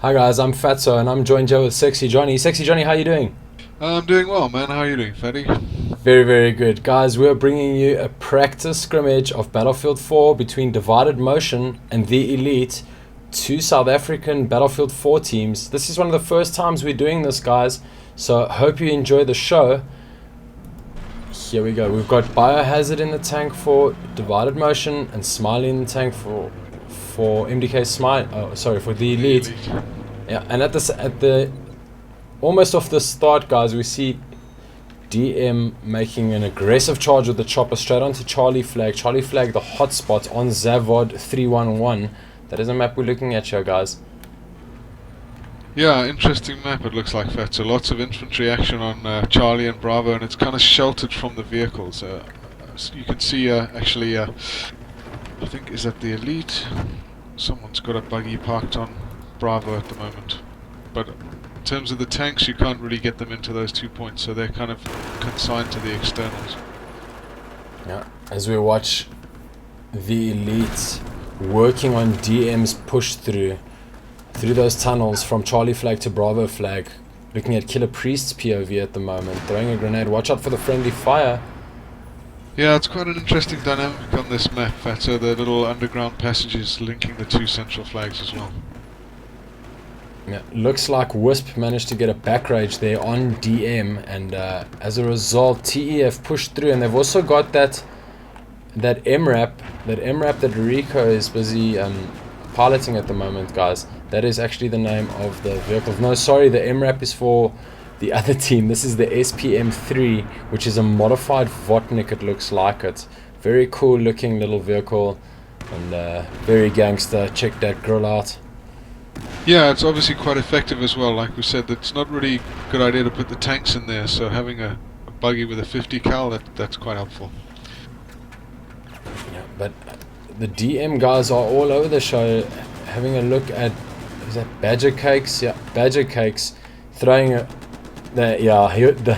Hi guys, I'm Fatso and I'm joined here with Sexy Johnny. Sexy Johnny, how you doing? I'm doing well, man. How are you doing, Fatty? Very, very good. Guys, we're bringing you a practice scrimmage of Battlefield 4 between Divided Motion and the Elite, two South African Battlefield 4 teams. This is one of the first times we're doing this, guys, so hope you enjoy the show. Here we go. We've got Biohazard in the tank for Divided Motion and Smiley in the tank for MDK Smile. Oh, sorry, for the Elite. Yeah, and at the almost off the start, guys, we see DM making an aggressive charge with the chopper straight onto Charlie Flag. Charlie Flag, the hotspot on Zavod 311. That is a map we're looking at here, guys. Yeah, interesting map it looks like, Fatso. Lots of infantry action on Charlie and Bravo, and it's kind of sheltered from the vehicles. So you can see actually, I think, is that the Elite? Someone's got a buggy parked on Bravo at the moment. But in terms of the tanks, you can't really get them into those 2 points, so they're kind of consigned to the externals. Yeah, as we watch the Elite working on DM's push through those tunnels from Charlie Flag to Bravo Flag, looking at Killer Priest's POV at the moment, throwing a grenade. Watch out for the friendly fire. Yeah, it's quite an interesting dynamic on this map, Fatso. The little underground passages linking the two central flags as well. Yeah, looks like Wisp managed to get a back rage there on DM, and as a result, TEF pushed through, and they've also got that MRAP that Rico is busy piloting at the moment, guys. That is actually the name of the vehicle. No, sorry, the MRAP is for the other team. This is the SPM3, which is a modified Votnik, it looks like it. Very cool looking little vehicle, and very gangster. Check that grill out. Yeah, it's obviously quite effective as well. Like we said, it's not really a good idea to put the tanks in there, so having a buggy with a 50 cal, that's quite helpful. Yeah, but the DM guys are all over the show. Having a look at, is that Badger Cakes? Yeah, Badger Cakes throwing a...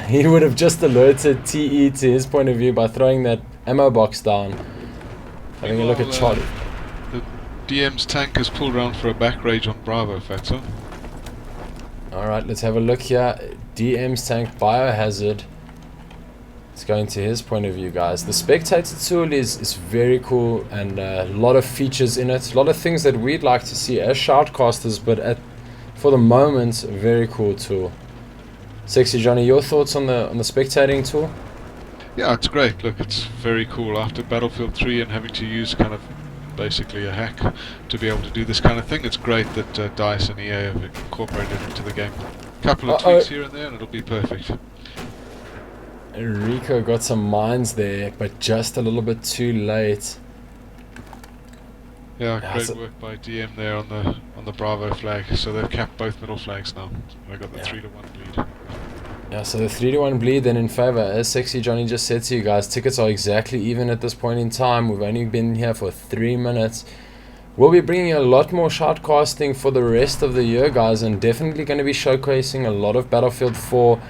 he would have just alerted TE to his point of view by throwing that ammo box down. Having a look at Charlie. The DM's tank has pulled around for a back rage on Bravo, Fatso. Alright, let's have a look here. DM's tank Biohazard. It's going to his point of view, guys. The spectator tool is very cool, and a lot of features in it. A lot of things that we'd like to see as shoutcasters, but for the moment, a very cool tool. Sexy Johnny, your thoughts on the spectating tool? Yeah, it's great. Look, it's very cool. After Battlefield 3 and having to use kind of basically a hack to be able to do this kind of thing, it's great that DICE and EA have incorporated it into the game. A couple of tweaks here and there and it'll be perfect. Rico got some mines there, but just a little bit too late. Yeah, great work by DM there on the Bravo flag. So they've capped both middle flags now. They got the 3-1 bleed. Yeah, so the 3-1 bleed then in favor. As Sexy Johnny just said to you guys, tickets are exactly even at this point in time. We've only been here for 3 minutes. We'll be bringing a lot more shoutcasting for the rest of the year, guys, and definitely going to be showcasing a lot of Battlefield 4.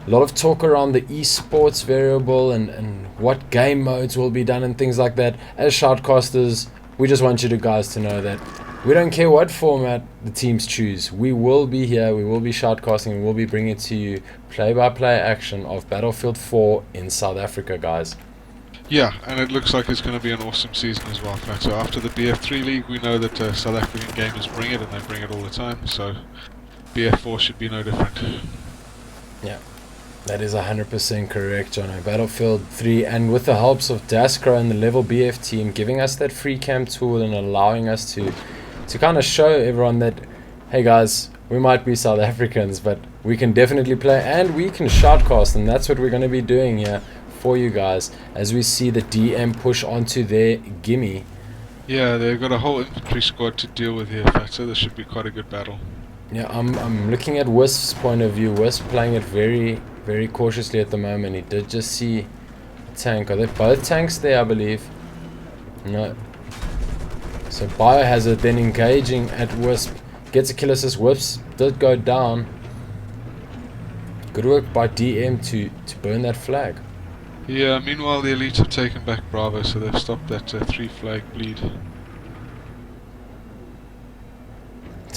A lot of talk around the esports variable and what game modes will be done and things like that. As shoutcasters, we just want you guys to know that we don't care what format the teams choose. We will be here, we will be shoutcasting, and we'll be bringing to you play-by-play action of Battlefield 4 in South Africa, guys. Yeah, and it looks like it's going to be an awesome season as well, Fat. So after the BF3 League, we know that South African gamers bring it, and they bring it all the time. So BF4 should be no different. Yeah. That is 100% correct, Jono. Battlefield 3, and with the helps of Dascro and the Level BF team giving us that free cam tool and allowing us to kind of show everyone that, hey guys, we might be South Africans, but we can definitely play and we can shoutcast, and that's what we're going to be doing here for you guys as we see the DM push onto their gimme. Yeah, they've got a whole infantry squad to deal with here, Fat, so this should be quite a good battle. Yeah, I'm looking at Wisp's point of view. Wisp playing it very, very cautiously at the moment. He did just see a tank. Are they both tanks there, I believe? No. So Biohazard then engaging at Wisp. Gets a kill assist. Wisp did go down. Good work by DM to burn that flag. Yeah, meanwhile the Elite have taken back Bravo, so they've stopped that 3 flag bleed.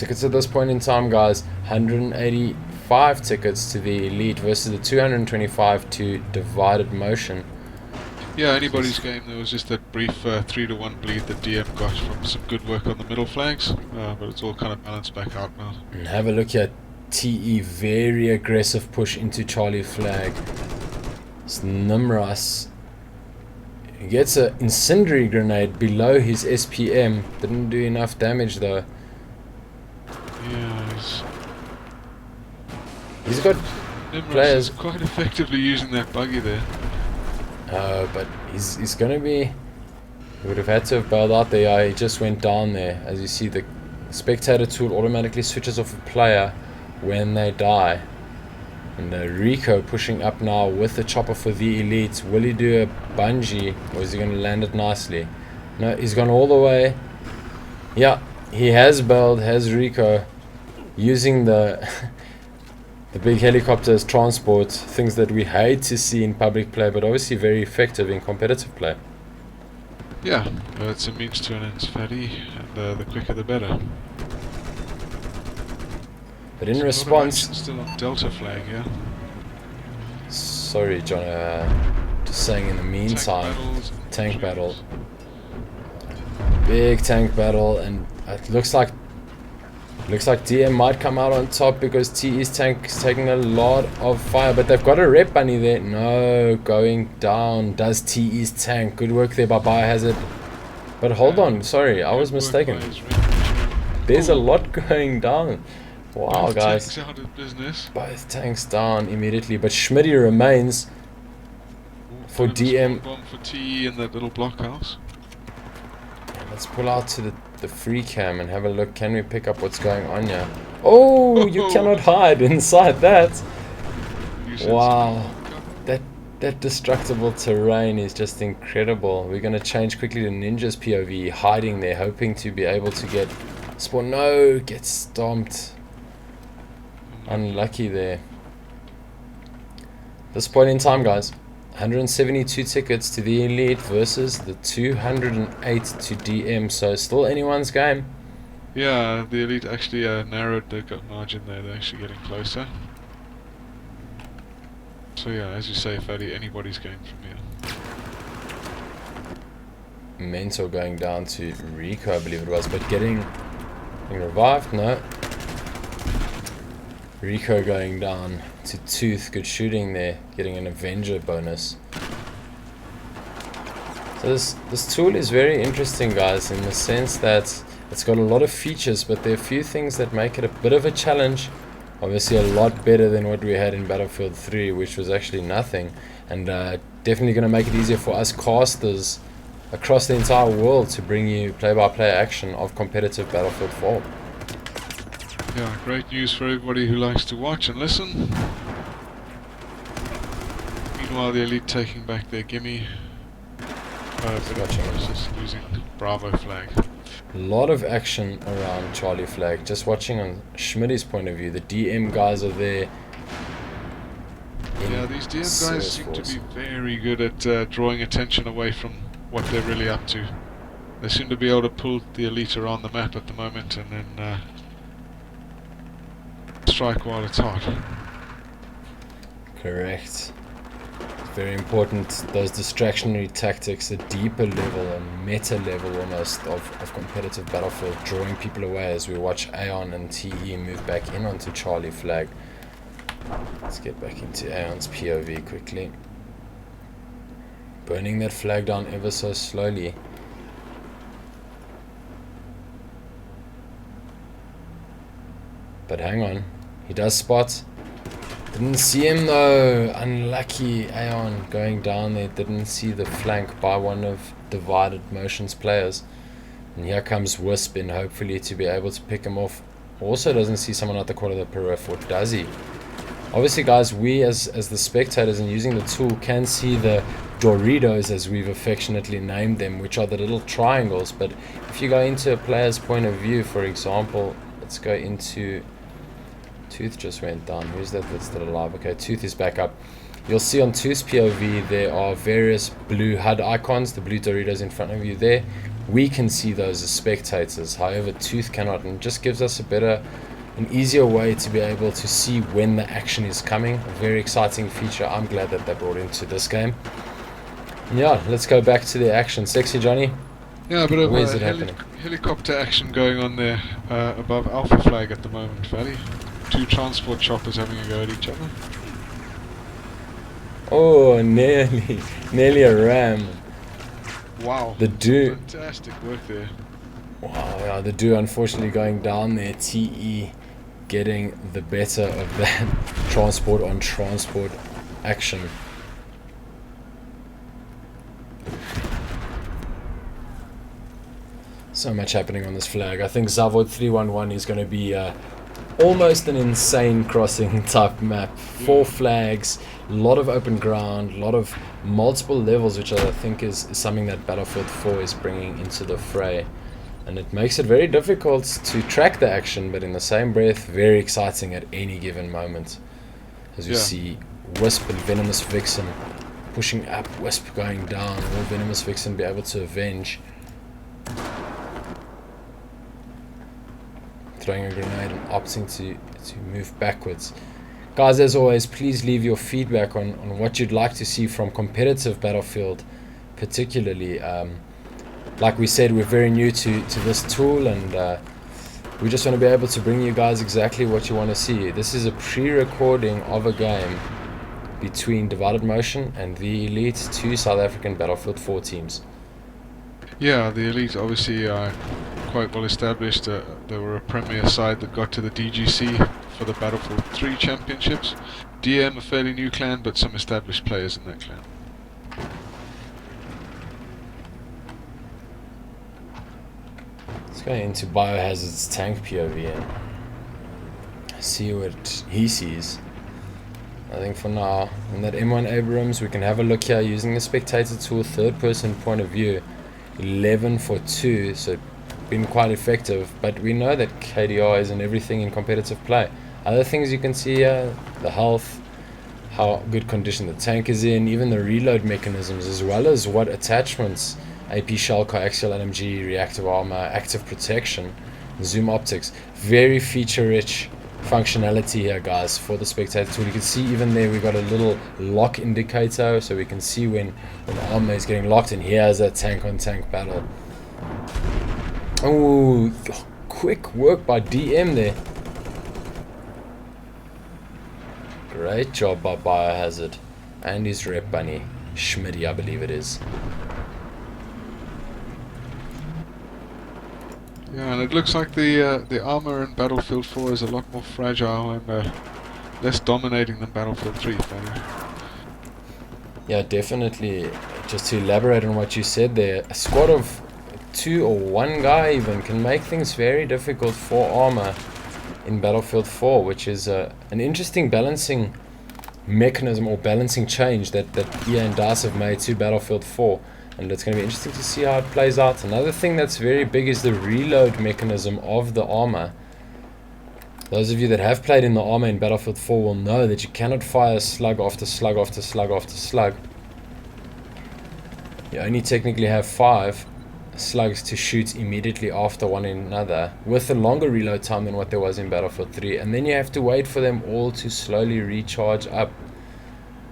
Tickets at this point in time, guys, 185 tickets to the Elite versus the 225 to Divided Motion. Yeah, anybody's game. There was just that brief 3-1 bleed that DM got from some good work on the middle flags, but it's all kind of balanced back out now. And have a look here. TE, very aggressive push into Charlie flag. It's Nimras. He gets an incendiary grenade below his SPM. Didn't do enough damage though. Yeah, he's got Nimras players is quite effectively using that buggy there. But he's gonna be. He would have had to have bailed out there. Yeah, he just went down there. As you see, the spectator tool automatically switches off a player when they die. And Rico pushing up now with the chopper for the Elite. Will he do a bungee, or is he going to land it nicely? No, he's gone all the way. Yeah, he has bailed, has Rico, using the the big helicopter as transport, things that we hate to see in public play, but obviously very effective in competitive play. Yeah, it's a means to an end, Fatty, and the quicker the better. But in response, still on Delta flag, yeah. Sorry, John. Just saying. In the meantime, tank battle, big tank battle, and it looks like DM might come out on top because TE's tank is taking a lot of fire. But they've got a rep bunny there. No, going down. Does TE's tank? Good work there by Biohazard. But hold on, sorry, I was mistaken. There's a lot going down. Wow, both guys. Tanks out of business. Both tanks down immediately, but Schmitty remains for DM. Bomb for TE in that little blockhouse. Let's pull out to the free cam and have a look. Can we pick up what's going on here? Oh, you cannot hide inside that. Wow, that destructible terrain is just incredible. We're gonna change quickly to Ninja's POV, hiding there, hoping to be able to get spawn. No, get stomped. Unlucky there. This point in time, guys, 172 tickets to the Elite versus the 208 to DM, so still anyone's game. Yeah, the Elite actually narrowed the margin there. They're actually getting closer. So yeah, as you say, Fatty, anybody's game from here. Mentor going down to Rico, I believe it was, but getting revived. No. Rico going down to Tooth. Good shooting there, getting an Avenger bonus. So this tool is very interesting, guys, in the sense that it's got a lot of features, but there are a few things that make it a bit of a challenge. Obviously a lot better than what we had in Battlefield 3, which was actually nothing, and definitely going to make it easier for us casters across the entire world to bring you play-by-play action of competitive Battlefield 4. Yeah, great news for everybody who likes to watch and listen. Meanwhile, the Elite taking back their gimme. Just losing Bravo flag. A lot of action around Charlie flag. Just watching on Schmitty's point of view, the DM guys are there. Yeah, these DM guys seem to be very good at drawing attention away from what they're really up to. They seem to be able to pull the Elite around the map at the moment and then strike while it's hot. Correct. Very important, those distractionary tactics, a deeper level, a meta level almost of competitive Battlefield, drawing people away as we watch Aeon and TE move back in onto Charlie flag. Let's get back into Aeon's POV quickly. Burning that flag down ever so slowly. But hang on, he does spot. Didn't see him though. Unlucky Aeon going down there. Didn't see the flank by one of Divided Motion's players. And here comes Wisp in, hopefully to be able to pick him off. Also doesn't see someone at the corner of the periph, or does he? Obviously, guys, we as the spectators and using the tool can see the Doritos, as we've affectionately named them, which are the little triangles. But if you go into a player's point of view, for example, let's go into... Tooth just went down. Who's that that's still alive? Okay, Tooth is back up. You'll see on Tooth's POV there are various blue HUD icons, the blue Doritos in front of you there. We can see those as spectators, however Tooth cannot, and it just gives us an easier way to be able to see when the action is coming. A very exciting feature I'm glad that they brought into this game. And yeah, let's go back to the action. Sexy Johnny? Yeah, a bit of Where's it happening? helicopter action going on there above Alpha Flag at the moment, Fatty. 2 transport choppers having a go at each other. Oh, nearly a ram. Wow. The dude. Fantastic work there. Wow, yeah, the dude unfortunately going down there. TE getting the better of that transport on transport action. So much happening on this flag. I think Zavod 311 is going to be almost an insane crossing type map. 4 flags, a lot of open ground, a lot of multiple levels, which I think is something that Battlefield 4 is bringing into the fray. And it makes it very difficult to track the action, but in the same breath, very exciting at any given moment. As we see Wisp and Venomous Vixen pushing up, Wisp going down, will Venomous Vixen be able to avenge? Throwing a grenade and opting to move backwards. Guys, as always, please leave your feedback on what you'd like to see from competitive Battlefield, particularly. Like we said, we're very new to this tool, and we just want to be able to bring you guys exactly what you want to see. This is a pre-recording of a game between Divided Motion and the Elite, 2 South African Battlefield 4 teams. Yeah, the Elite obviously quite well established. They were a premier side that got to the DGC for the Battlefield 3 championships. DM, a fairly new clan, but some established players in that clan. Let's go into Biohazard's tank POV and see what he sees. I think for now, in that M1 Abrams, we can have a look here using the spectator tool, third person point of view. 11 for 2, so been quite effective, but we know that KDR isn't everything in competitive play. Other things you can see here, the health, how good condition the tank is in, even the reload mechanisms, as well as what attachments, AP shell, coaxial LMG, reactive armor, active protection, zoom optics. Very feature rich functionality here, guys, for the spectator tool. You can see even there we got a little lock indicator, so we can see when armor is getting locked, and here's a tank on tank battle. Oh, quick work by DM there. Great job by Biohazard and his rep bunny Schmitty, I believe it is. Yeah, and it looks like the armor in Battlefield 4 is a lot more fragile and less dominating than Battlefield 3. Yeah, definitely. Just to elaborate on what you said there, a squad of 2 or 1 guy even can make things very difficult for armor in Battlefield 4, which is an interesting balancing mechanism or balancing change that EA and DICE have made to Battlefield 4. And it's going to be interesting to see how it plays out. Another thing that's very big is the reload mechanism of the armor. Those of you that have played in the armor in Battlefield 4 will know that you cannot fire slug after slug after slug after slug. You only technically have 5 slugs to shoot immediately after one another, with a longer reload time than what there was in Battlefield 3, and then you have to wait for them all to slowly recharge up.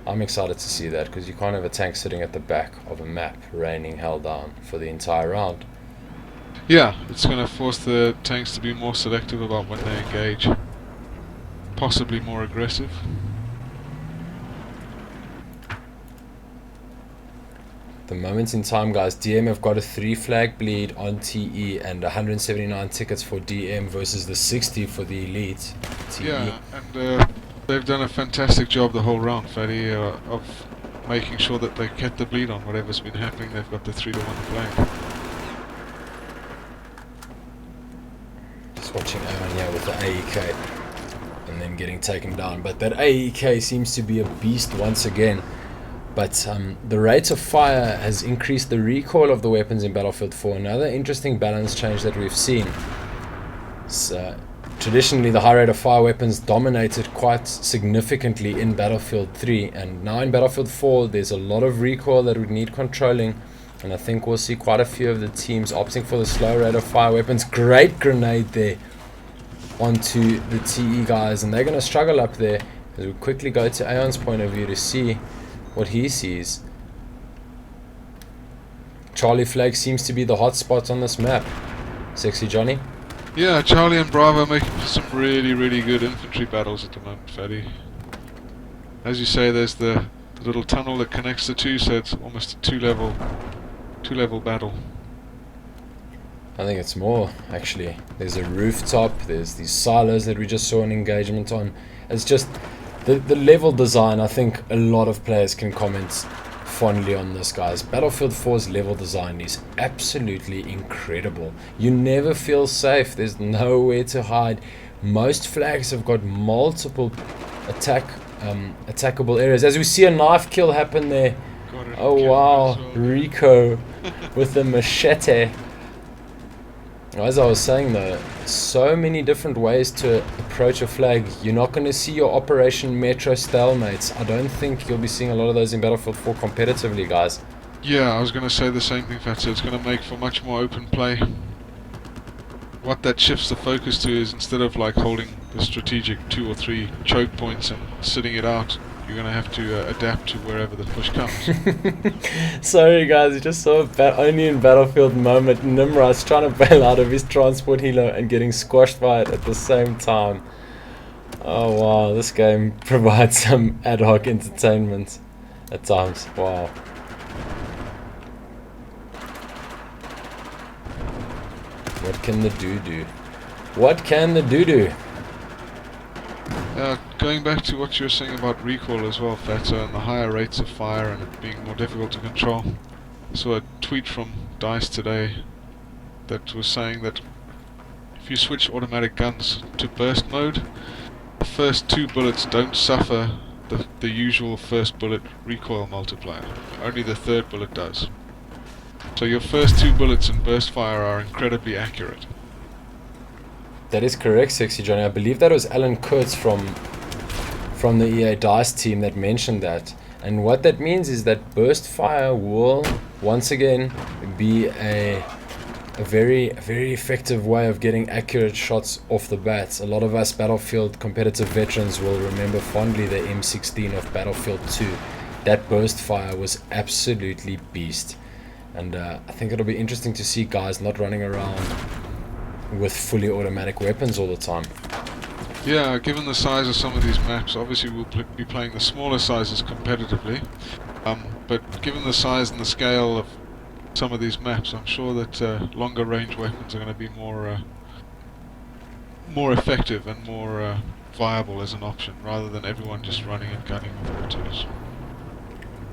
I'm excited to see that, because you can't have a tank sitting at the back of a map raining hell down for the entire round. Yeah, it's going to force the tanks to be more selective about when they engage. Possibly more aggressive. The moment in time, guys, DM have got a 3 flag bleed on TE and 179 tickets for DM versus the 60 for the Elite TE. Yeah, and they've done a fantastic job the whole round, Fatty, of making sure that they kept the bleed on whatever's been happening. They've got the 3-1 flag. Just watching Aaron here with the AEK and then getting taken down, but that AEK seems to be a beast once again. But the rate of fire has increased the recoil of the weapons in Battlefield 4. Another interesting balance change that we've seen. So traditionally the high rate of fire weapons dominated quite significantly in Battlefield 3, and now in Battlefield 4 there's a lot of recoil that would need controlling, and I think we'll see quite a few of the teams opting for the slow rate of fire weapons. Great grenade there onto the TE guys, and they're going to struggle up there as we quickly go to Aeon's point of view to see what he sees. Charlie flag seems to be the hot spot on this map. Sexy Johnny? Yeah, Charlie and Bravo making for some really, really good infantry battles at the moment, Fatty. As you say, there's the little tunnel that connects the two, so it's almost a two-level battle. I think it's more, actually. There's a rooftop, there's these silos that we just saw an engagement on. It's just the level design. I think a lot of players can comment fondly on this, guys. Battlefield 4's level design is absolutely incredible. You never feel safe. There's nowhere to hide. Most flags have got multiple attackable areas. As we see a knife kill happen there. Oh wow, Rico with the machete. As I was saying though, so many different ways to approach a flag. You're not going to see your Operation Metro stalemates. I don't think you'll be seeing a lot of those in Battlefield 4 competitively, guys. Yeah, I was going to say the same thing, Fatso. It's going to make for much more open play. What that shifts the focus to is, instead of like holding the strategic 2 or 3 choke points and sitting it out, you're going to have to adapt to wherever the push comes. Sorry guys, you just saw a only in Battlefield moment. Nimrod's trying to bail out of his transport helo and getting squashed by it at the same time. Oh wow, this game provides some ad hoc entertainment at times. Wow. What can the do? What can the do? Going back to what you were saying about recoil as well, Fatso, and the higher rates of fire and it being more difficult to control. I saw a tweet from DICE today that was saying that if you switch automatic guns to burst mode, the first 2 bullets don't suffer the usual first bullet recoil multiplier. Only the 3rd bullet does. So your first 2 bullets in burst fire are incredibly accurate. That is correct, Sexy Johnny. I believe that was Alan Kurtz from the EA DICE team that mentioned that. And what that means is that burst fire will once again be a very effective way of getting accurate shots off the bat. A lot of us Battlefield competitive veterans will remember fondly the M16 of Battlefield 2. That burst fire was absolutely beast. And I think it'll be interesting to see guys not running around with fully automatic weapons all the time. Yeah, given the size of some of these maps, obviously we'll be playing the smaller sizes competitively, but given the size and the scale of some of these maps, I'm sure that longer range weapons are going to be more effective and more viable as an option, rather than everyone just running and gunning with autos.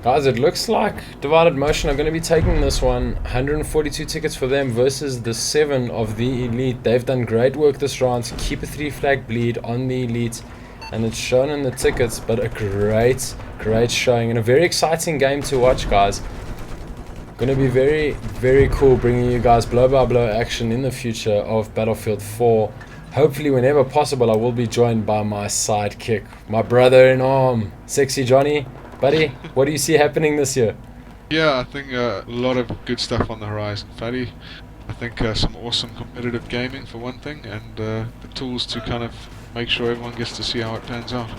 Guys, it looks like Divided Motion are going to be taking this one. 142 tickets for them versus the 7 of the Elite. They've done great work this round to keep a 3 flag bleed on the Elite, and it's shown in the tickets, but a great showing and a very exciting game to watch, guys. Going to be very cool bringing you guys blow by blow action in the future of Battlefield 4. Hopefully whenever possible I will be joined by my sidekick, my brother in arm, Sexy Johnny. Buddy, what do you see happening this year? Yeah, I think a lot of good stuff on the horizon, Fatty. I think some awesome competitive gaming for one thing, and the tools to kind of make sure everyone gets to see how it pans out.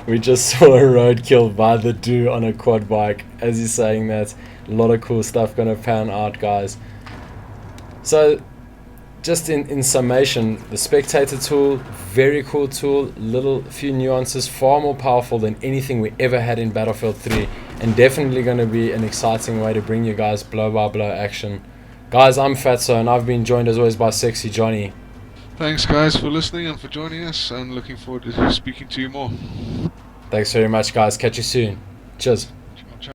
We just saw a roadkill by the dude on a quad bike. As he's saying that, a lot of cool stuff gonna pan out, guys. So just in summation, the spectator tool, very cool tool, few nuances, far more powerful than anything we ever had in Battlefield 3, and definitely going to be an exciting way to bring you guys blow by blow action. Guys, I'm Fatso and I've been joined as always by Sexy Johnny. Thanks guys for listening and for joining us, and looking forward to speaking to you more. Thanks very much guys, catch you soon. Cheers.